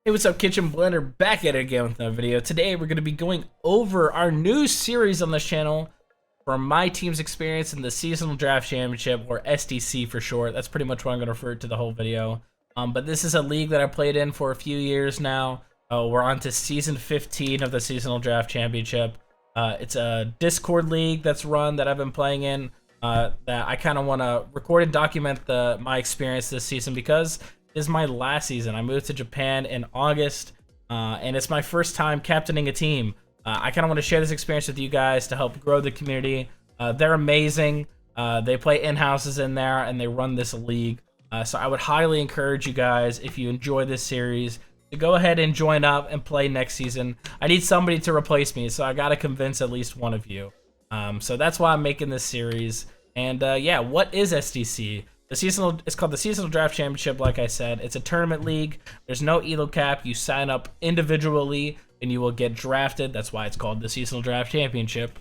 Hey, what's up, Kitchen Blender? Back at it again with another video. Today we're going to be going over our new series on this channel for my team's experience in the Seasonal Draft Championship, or SDC for short. That's pretty much what I'm going to refer to the whole video. But this is a league that I played in for a few years now. We're on to Season 15 of the Seasonal Draft Championship. It's a Discord league that's run that I've been playing in. That I kind of want to record and document my experience this season because this is my last season. I moved to Japan in August, and it's my first time captaining a team. I kind of want to share this experience with you guys to help grow the community. They're amazing. They play in-houses in there, and they run this league. So I would highly encourage you guys, if you enjoy this series, to go ahead and join up and play next season. I need somebody to replace me, so I got to convince at least one of you. So that's why I'm making this series. And yeah, what is SDC? It's called the Seasonal Draft Championship, like I said. It's a tournament league. There's no elo cap. You sign up individually, and you will get drafted. That's why it's called the Seasonal Draft Championship.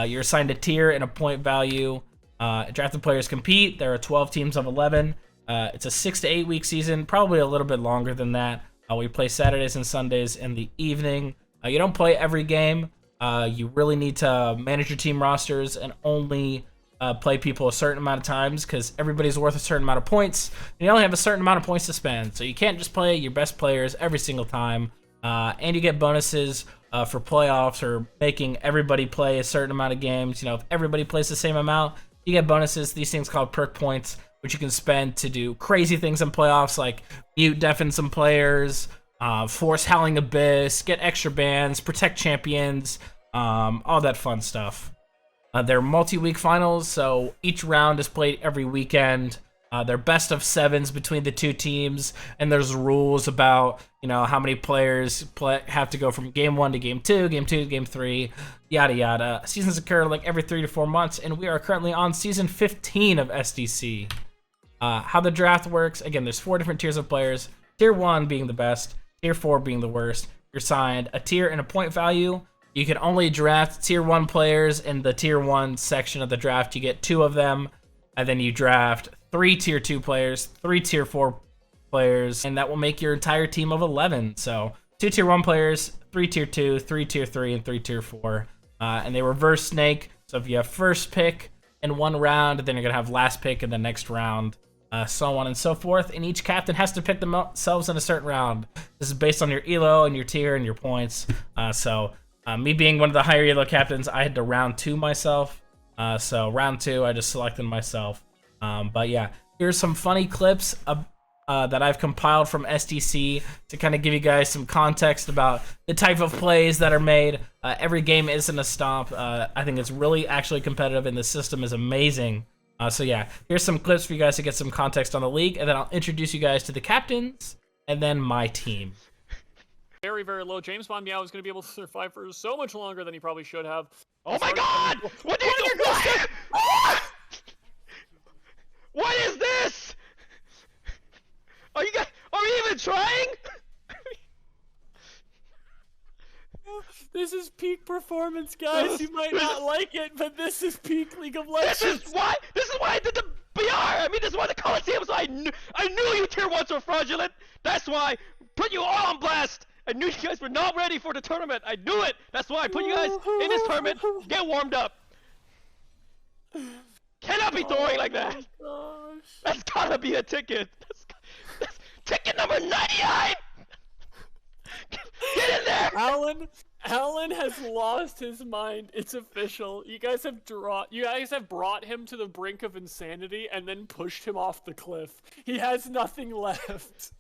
You're assigned a tier and a point value. Drafted players compete. There are 12 teams of 11. It's a 6 to 8 week season, probably a little bit longer than that. We play Saturdays and Sundays in the evening. You don't play every game. You really need to manage your team rosters and only play people a certain amount of times because everybody's worth a certain amount of points. And you only have a certain amount of points to spend, so you can't just play your best players every single time. And you get bonuses for playoffs or making everybody play a certain amount of games. You know, if everybody plays the same amount, you get bonuses. These things called perk points, which you can spend to do crazy things in playoffs, like mute deafen some players, force Howling Abyss, get extra bans, protect champions, all that fun stuff. They're multi-week finals, so each round is played every weekend. They're best of sevens between the two teams, and there's rules about, you know, how many players have to go from game 1 to game 2, game 2 to game 3, yada yada. Seasons occur like every 3 to 4 months, and we are currently on season 15 of SDC. How the draft works, again, there's 4 different tiers of players. Tier 1 being the best, Tier 4 being the worst. You're assigned a tier and a point value. You can only draft Tier 1 players in the Tier 1 section of the draft. You get 2 of them, and then you draft 3 Tier 2 players, 3 Tier 4 players, and that will make your entire team of 11. So 2 Tier 1 players, 3 Tier 2, 3 Tier 3, and 3 Tier 4. And they reverse snake, so if you have first pick in one round, then you're going to have last pick in the next round, so on and so forth. And each captain has to pick themselves in a certain round. This is based on your elo and your tier and your points. Me being one of the higher elo captains, I had to round 2 myself. So round 2, I just selected myself. But yeah, here's some funny clips that I've compiled from SDC to kind of give you guys some context about the type of plays that are made. Every game isn't a stomp. I think it's really actually competitive, and the system is amazing. So yeah, here's some clips for you guys to get some context on the league, and then I'll introduce you guys to the captains and then my team. Very, very low. James Bond Meow is going to be able to survive for so much longer than he probably should have. Oh my god! What did you do? What is this? Are we even trying? This is peak performance, guys. You might not like it, but this is peak League of Legends. This is why I did the BR. I mean, this is why the Coliseum. So I knew you tier 1s were fraudulent. That's why I put you all on blast. I knew you guys were not ready for the tournament. I knew it. That's why I put you guys in this tournament. Get warmed up. Cannot be throwing like that. Gosh. That's gotta be a ticket. That's ticket number 99. Get in there. Alan has lost his mind. It's official. You guys have brought him to the brink of insanity and then pushed him off the cliff. He has nothing left.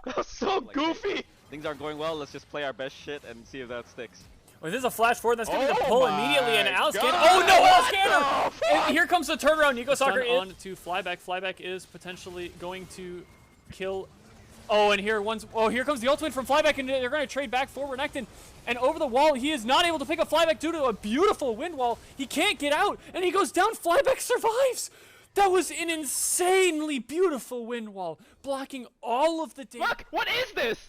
That was so goofy. Things aren't going well. Let's just play our best shit and see if that sticks. Well, this is a flash forward. That's going to be the Oh pull my immediately, and Al Scanner. God. Oh no, Al What Scanner! the And here comes the turnaround. Nico Soccer on to Flyback. Flyback is potentially going to kill. Oh, and here comes the ultimate from Flyback, and they're going to trade back for Renekton. And over the wall, he is not able to pick up Flyback due to a beautiful wind wall. He can't get out, and he goes down. Flyback survives. That was an insanely beautiful wind wall, blocking all of the damage. Look, what is this?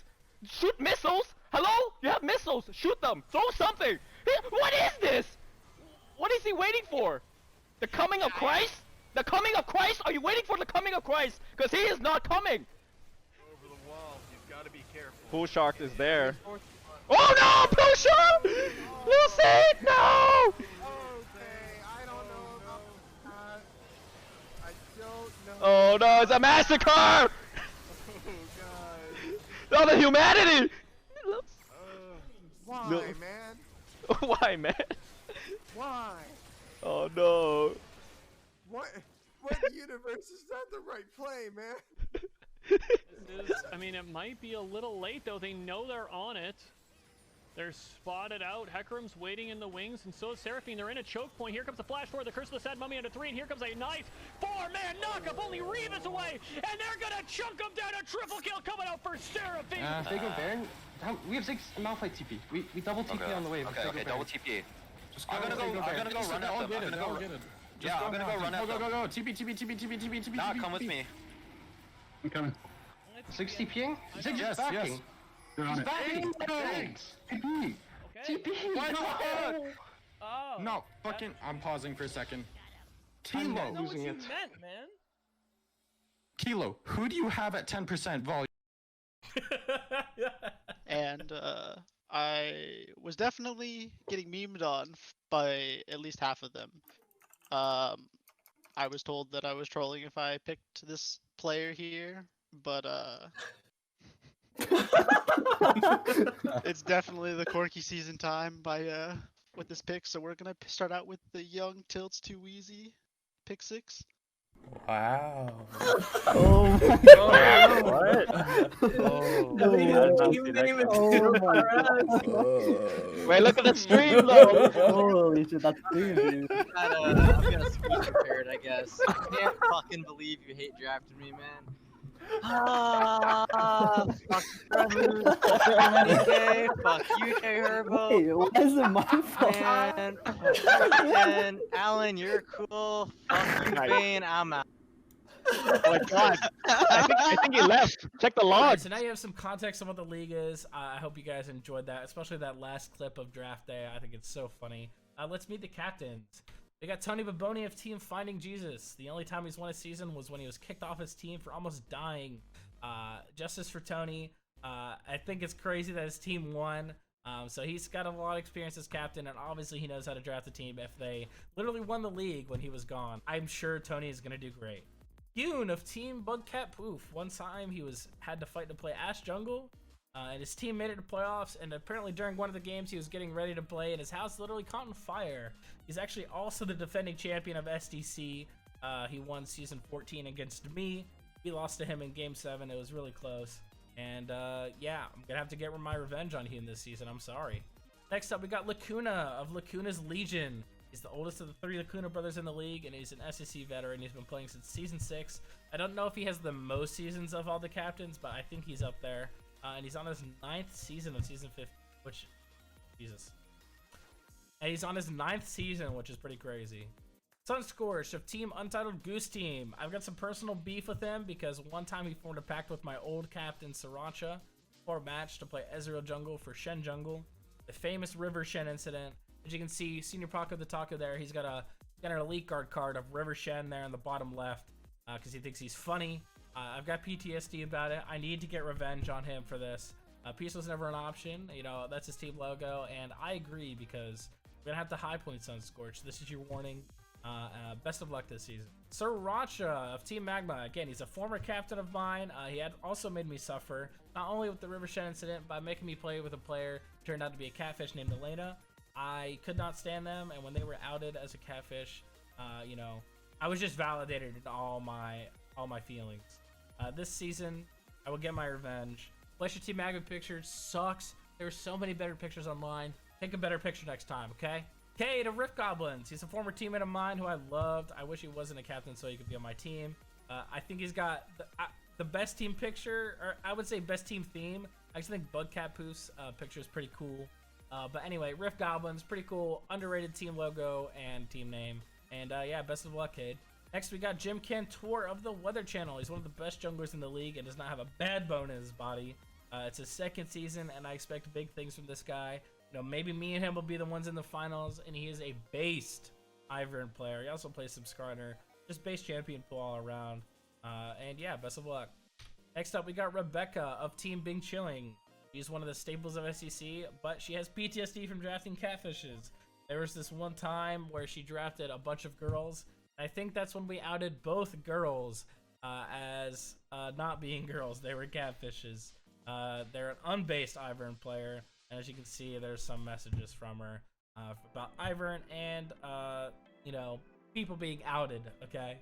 Shoot missiles? Hello? You have missiles. Shoot them. Throw something. What is this? What is he waiting for? The coming of Christ? The coming of Christ? Are you waiting for the coming of Christ? Because he is not coming. Over the wall. He's got Pool Shark is there. Oh no, Pool Shark! Lucy, no! Oh no, it's a massacre! Oh, the humanity! Why, No. man? Why, man? Why? Oh no. What universe is that the right play, man? I mean, it might be a little late though. They know they're on it. They're spotted out. Hecarim's waiting in the wings, and so is Seraphine. They're in a choke point. Here comes the flash forward. The Curse of the Sad Mummy under 3, and here comes a nice 4-man knockup. Only Revis away, and they're gonna chunk him down. A triple kill coming out for Seraphine. If they go Baron, we have 6 Malphite TP. We double TP on the wave. Okay, double TP. I'm gonna go run at them. I'm gonna go. Yeah, I'm gonna go run at them. Go. TP. Nah, come with me. I'm coming. 6 TPing? Zig's Yes, backing. yes. They're on it. Backing. Thanks. TP. Okay. TP. Oh. No, fucking. I'm pausing for a second. I Kilo. know what you meant, man. Kilo, who do you have at 10% volume? And I was definitely getting memed on by at least half of them. I was told that I was trolling if I picked this player here, but it's definitely the Corki season time by with this pick, so we're gonna start out with the young Tilts Too Easy pick 6. Wow. Oh my god. What? Wait, look at the stream though. Holy shit, that's crazy. I'm gonna screen prepared, I guess. I can't fucking believe you hate drafted me, man. Fuck Trevor, fuck you, K Herbo. Hey, why is it my fault? And Alan, you're cool. Fuck you, Bane, I'm out. Oh my god. I think he left. Check the log. Alright, so now you have some context on what the league is. I hope you guys enjoyed that, especially that last clip of draft day. I think it's so funny. Let's meet the captains. We got Tony Baboni of Team Finding Jesus. The only time he's won a season was when he was kicked off his team for almost dying. Justice for Tony. I think it's crazy that his team won. So he's got a lot of experience as captain, and obviously he knows how to draft a team if they literally won the league when he was gone. I'm sure Tony is going to do great. Yoon of Team Bugcat Poof. One time he had to fight to play Ash Jungle, and his team made it to playoffs, and apparently during one of the games he was getting ready to play, and his house literally caught on fire. He's actually also the defending champion of SDC. He won Season 14 against me. We lost to him in Game 7. It was really close. And yeah, I'm going to have to get my revenge on him this season. I'm sorry. Next up, we got Lacuna of Lacuna's Legion. He's the oldest of the 3 Lacuna brothers in the league, and he's an SEC veteran. He's been playing since Season 6. I don't know if he has the most seasons of all the captains, but I think he's up there. And he's on his 9th season of Season 15, which, Jesus. And he's on his 9th season, which is pretty crazy. Sunscorched of Team Untitled Goose Team. I've got some personal beef with him because one time he formed a pact with my old captain, Sriracha, for a match to play Ezreal Jungle for Shen Jungle. The famous River Shen incident. As you can see, Senior Paco the Taco there, he's got an Elite Guard card of River Shen there in the bottom left because he thinks he's funny. I've got PTSD about it. I need to get revenge on him for this. Peace was never an option. You know, that's his team logo, and I agree because we're going to have to high point Sunscorched. This is your warning. Best of luck this season. Sriracha of Team Magma. Again, he's a former captain of mine. He had also made me suffer, not only with the River Shen incident, but making me play with a player who turned out to be a catfish named Elena. I could not stand them, and when they were outed as a catfish, you know, I was just validated in all my feelings. This season, I will get my revenge. Flash your Team Magma picture sucks. There's so many better pictures online. Take a better picture next time, okay? K to Rift Goblins. He's a former teammate of mine who I loved. I wish he wasn't a captain so he could be on my team. I think he's got the best team picture, or I would say best team theme. I actually think Bugcat Poof's picture is pretty cool. But anyway, Rift Goblins, pretty cool. Underrated team logo and team name. And yeah, best of luck, Cade. Next, we got Jim Cantor of the Weather Channel. He's one of the best junglers in the league and does not have a bad bone in his body. It's his 2nd season, and I expect big things from this guy. You know, maybe me and him will be the ones in the finals, and he is a based Ivern player. He also plays some Skarner. Just base champion pool all around. And yeah, best of luck. Next up, we got Rebecca of Team Bing Chilling. She's one of the staples of SEC, but she has PTSD from drafting catfishes. There was this one time where she drafted a bunch of girls. I think that's when we outed both girls as not being girls. They were catfishes. They're an unbased Ivern player, and as you can see, there's some messages from her about Ivern and, you know, people being outed, okay?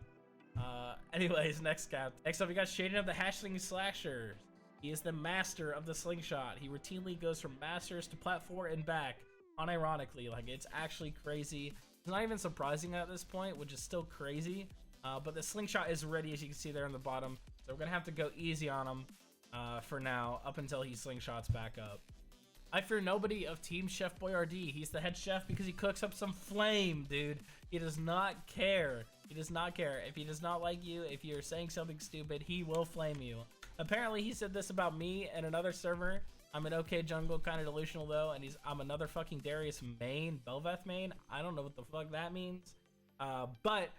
Anyways, next up, we got Shaden of the Hashling Slasher. He is the master of the slingshot. He routinely goes from masters to plat 4 and back, unironically. Like, it's actually crazy. It's not even surprising at this point, which is still crazy. But the slingshot is ready, as you can see there on the bottom. So we're gonna have to go easy on him for now, up until he slingshots back up. I fear nobody of Team Chef Boyardee. He's the head chef because he cooks up some flame, dude. He does not care. He does not care. If he does not like you, if you're saying something stupid, he will flame you. Apparently, he said this about me and another server. I'm an OK jungle, kind of delusional though, and I'm another fucking Darius main, Belveth main. I don't know what the fuck that means. But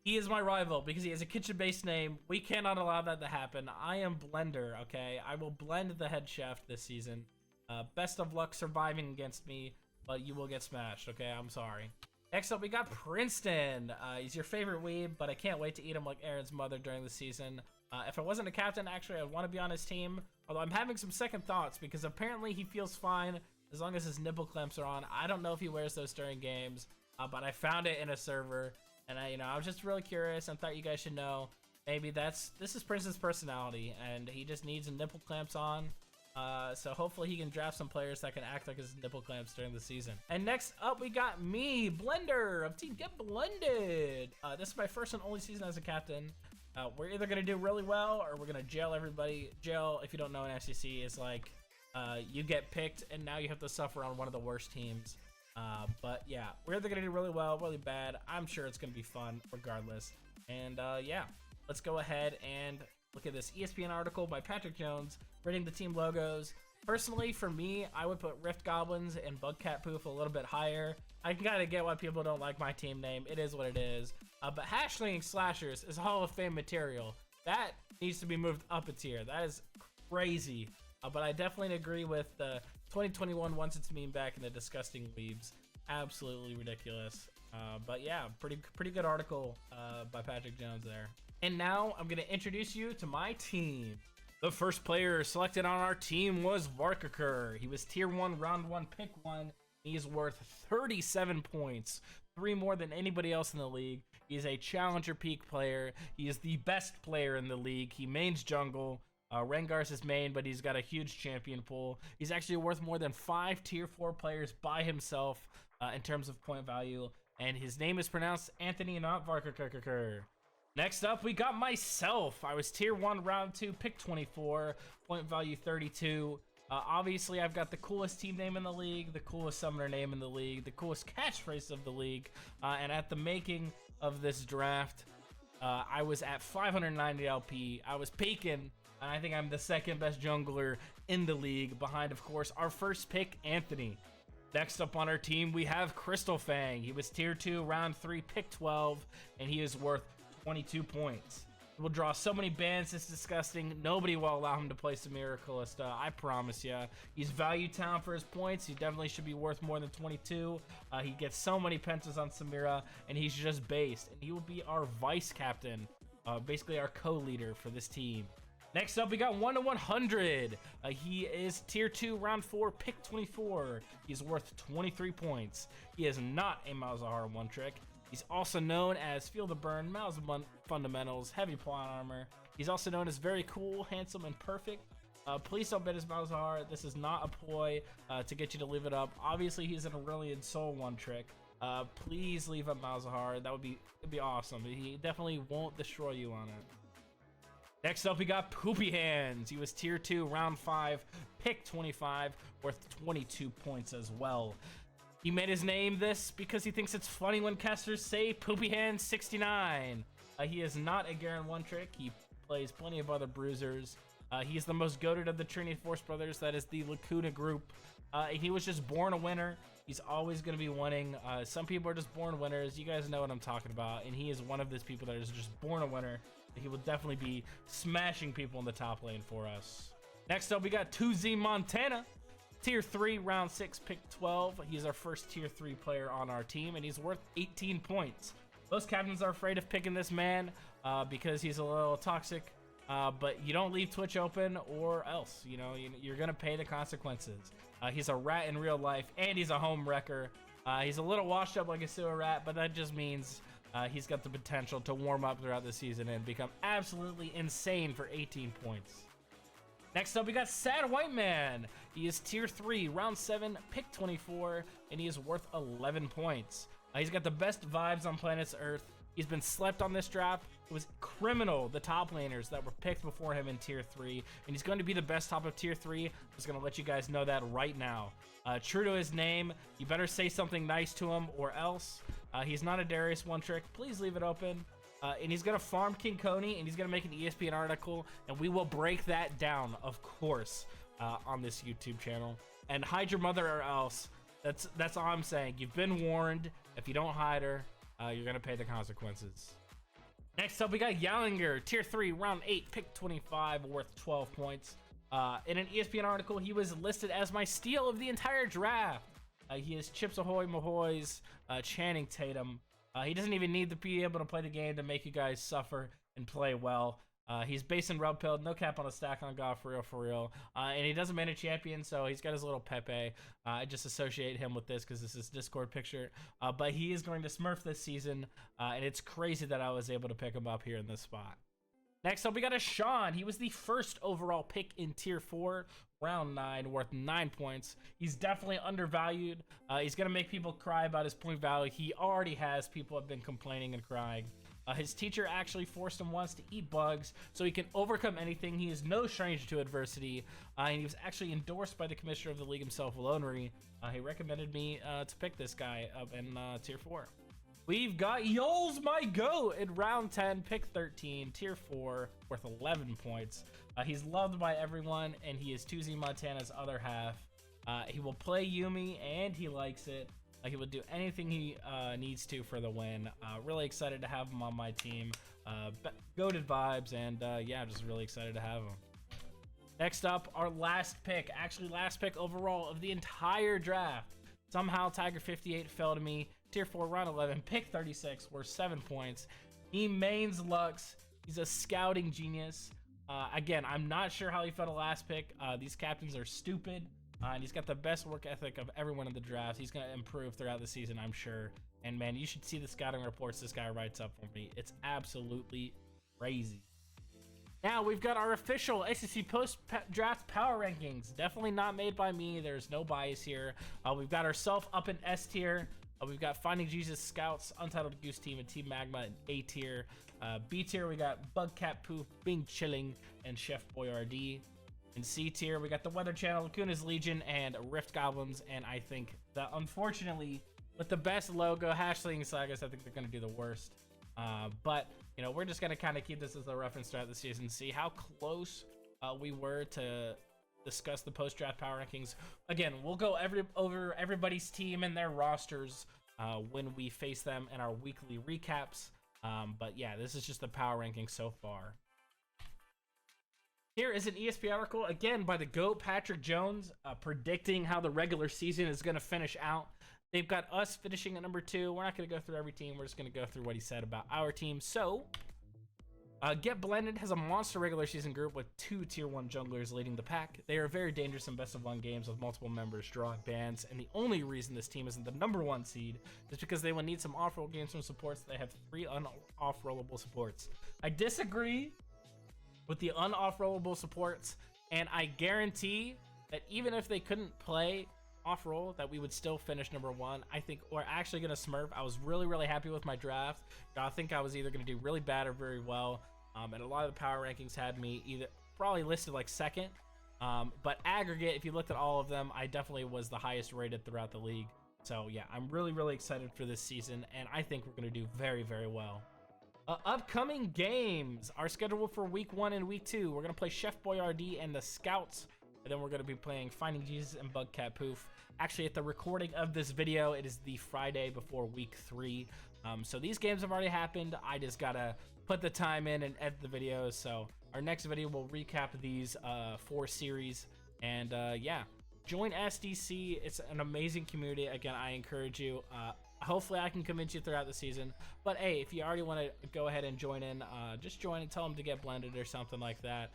he is my rival because he has a kitchen-based name. We cannot allow that to happen. I am Blender, okay? I will blend the head chef this season. Best of luck surviving against me, but you will get smashed, okay? I'm sorry. Next up, we got Princeton. He's your favorite weeb, but I can't wait to eat him like Aaron's mother during the season. If I wasn't a captain, actually, I'd want to be on his team. Although I'm having some second thoughts because apparently he feels fine as long as his nipple clamps are on. I don't know if he wears those during games, but I found it in a server, and I was just really curious and thought you guys should know. Maybe this is Princeton's personality, and he just needs nipple clamps on. So hopefully he can draft some players that can act like his nipple clamps during the season. And next up, we got me, Blender of Team Get Blended. This is my first and only season as a captain. We're either gonna do really well or we're gonna jail everybody. Jail, if you don't know in FCC, is like you get picked and now you have to suffer on one of the worst teams. But yeah, we're either gonna do really well, really bad. I'm sure it's gonna be fun regardless. And yeah, let's go ahead and look at this ESPN article by Patrick Jones rating the team logos. Personally, for me, I would put Rift Goblins and Bugcat Poof a little bit higher. I can kind of get why people don't like my team name. It is what it is. But Hashling Slashers is Hall of Fame material. That needs to be moved up a tier. That is crazy. But I definitely agree with the 2021 Once It's Meme back in the disgusting weebs. Absolutely ridiculous. But yeah, pretty good article by Patrick Jones there. And now I'm going to introduce you to my team. The first player selected on our team was Varkaker. He was tier 1, round 1, pick 1. He's worth 37 points, 3 more than anybody else in the league. He is a challenger peak player. He is the best player in the league. He mains jungle. Rengar's his main, but he's got a huge champion pool. He's actually worth more than 5 tier 4 players by himself in terms of point value. And his name is pronounced Anthony, not Varkaker. Next up, we got myself. I was tier 1, round 2, pick 24, point value 32. Obviously, I've got the coolest team name in the league, the coolest summoner name in the league, the coolest catchphrase of the league. And at the making of this draft, I was at 590 LP. I was peaking, and I think I'm the second best jungler in the league, behind, of course, our first pick, Anthony. Next up on our team, we have Crystal Fang. He was tier 2, round 3, pick 12, and he is worth 22 points. He will draw so many bans, it's disgusting. Nobody will allow him to play Samira Kalista, I promise ya. He's value town for his points. He definitely should be worth more than 22. He gets so many pentas on Samira, and he's just based. And he will be our vice captain, basically our co-leader for this team. Next up, we got 1 to 100. He is tier 2, round 4, pick 24. He's worth 23 points. He is not a Malzahar one trick. He's also known as Feel the Burn, Mal's Fundamentals, Heavy Plot Armor. He's also known as Very Cool, Handsome, and Perfect. Please don't bet his Malzahar. This is not a ploy to get you to leave it up. Obviously, he's an Aurelion Soul one trick. Please leave up Malzahar. It'd be awesome. He definitely won't destroy you on it. Next up, we got Poopy Hands. He was tier 2, round 5, pick 25, worth 22 points as well. He made his name this because he thinks it's funny when casters say Poopy Hands 69. He is not a Garen one trick. He plays plenty of other bruisers. He's the most goated of the Trinity Force brothers. That is the Lacuna group. He was just born a winner. He's always going to be winning. Some people are just born winners. You guys know what I'm talking about. And he is one of those people that is just born a winner. he will definitely be smashing people in the top lane for us. Next up, we got 2Z Montana. Tier 3, round 6, pick 12. He's our first Tier 3 player on our team, and he's worth 18 points. Most captains are afraid of picking this man because he's a little toxic, but you don't leave Twitch open or else, you know, you're going to pay the consequences. He's a rat in real life, and he's a home wrecker. He's a little washed up like a sewer rat, but that just means he's got the potential to warm up throughout the season and become absolutely insane for 18 points. Next up, we got Sad White Man. He is Tier 3, round 7, pick 24, and he is worth 11 points. He's got the best vibes on planet Earth. He's been slept on this draft. It was criminal, the top laners that were picked before him in Tier 3, and he's going to be the best top of Tier 3. I'm just going to let you guys know that right now. True to his name, you better say something nice to him or else. He's not a Darius one-trick. Please leave it open. And he's going to farm King Coney, and he's going to make an ESPN article, and we will break that down, of course, on this YouTube channel. And hide your mother or else. That's all I'm saying. You've been warned. If you don't hide her, you're going to pay the consequences. Next up, we got Yalinger, Tier 3, round 8, pick 25, worth 12 points. In an ESPN article, he was listed as my steal of the entire draft. He is Chips Ahoy Mahoy's Channing Tatum. He doesn't even need to be able to play the game to make you guys suffer and play well. He's based in Rub Pill, no cap on a stack on God, for real. And he doesn't man a champion, so he's got his little Pepe. I just associate him with this because this is Discord picture. But he is going to Smurf this season, and it's crazy that I was able to pick him up here in this spot. Next up, we got a Sean. He was the first overall pick in Tier 4, round 9, worth 9 points. He's definitely undervalued. He's going to make people cry about his point value. He already has. People have been complaining and crying. His teacher actually forced him once to eat bugs so he can overcome anything. He is no stranger to adversity, and he was actually endorsed by the commissioner of the league himself, Lonery. He recommended me to pick this guy up in Tier 4. We've got Yols My Goat in round 10, pick 13, Tier 4, worth 11 points. He's loved by everyone, and he is 2Z Montana's other half. He will play Yuumi, and he likes it. He will do anything he needs to for the win. Really excited to have him on my team. Goated vibes, and yeah, just really excited to have him. Next up, our last pick, actually last pick overall of the entire draft. Somehow Tiger58 fell to me. Tier 4, round 11, pick 36, worth 7 points. He mains Lux. He's a scouting genius. Again, I'm not sure how he fell to last pick. These captains are stupid. And he's got the best work ethic of everyone in the draft. He's going to improve throughout the season, I'm sure. And man, you should see the scouting reports this guy writes up for me. It's absolutely crazy. Now we've got our official SEC post-draft power rankings. Definitely not made by me. There's no bias here. We've got ourselves up in S tier. We've got Finding Jesus Scouts, Untitled Goose Team, and Team Magma in A tier. B tier, we got Bugcat Poof, Bing Chilling, and Chef Boyardee. In C tier, we got the Weather Channel, Lacuna's Legion, and Rift Goblins. And I think that, unfortunately, with the best logo, Hashling Sagas, I think they're going to do the worst. But, you know, we're just going to kind of keep this as a reference throughout the season, see how close we were to discuss the post-draft power rankings. Again, we'll go over everybody's team and their rosters when we face them in our weekly recaps. But yeah, this is just the power rankings so far. Here is an ESPN article, again, by the GOAT, Patrick Jones, predicting how the regular season is going to finish out. They've got us finishing at number 2. We're not going to go through every team. We're just going to go through what he said about our team. So, Get Blended has a monster regular season group with 2 Tier 1 junglers leading the pack. They are very dangerous in best-of-1 games with multiple members drawing bans, and the only reason this team isn't the number 1 seed is because they will need some off-roll games from supports. They have 3 off-rollable supports. I disagree with the off-rollable supports, and I guarantee that even if they couldn't play off-roll, that we would still finish number 1. I think we're actually going to smurf. I was really happy with my draft. I think I was either going to do really bad or very well, and a lot of the power rankings had me either probably listed like second, but aggregate, if you looked at all of them, I definitely was the highest rated throughout the league. So yeah, I'm really excited for this season, and I think we're going to do very well. Upcoming games are scheduled for week 1 and week 2. We're going to play Chef Boyardee and the Scouts, and then we're going to be playing Finding Jesus and Bugcat Poof. Actually, at the recording of this video, it is the Friday before week 3. So these games have already happened. I just got to put the time in and edit the videos. So our next video will recap these 4 series. And yeah, join SDC. It's an amazing community. Again, I encourage you. Hopefully I can convince you throughout the season. But hey, if you already want to go ahead and join in, just join and tell them to get blended or something like that.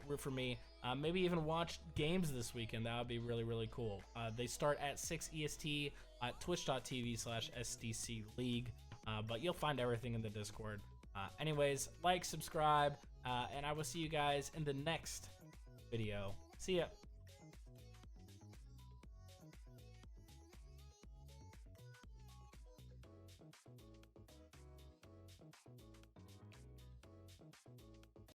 Root for me. Maybe even watch games this weekend. That would be really, really cool. They start at 6 EST at twitch.tv/SDC League. But you'll find everything in the Discord. Anyways, like, subscribe, and I will see you guys in the next video. See ya.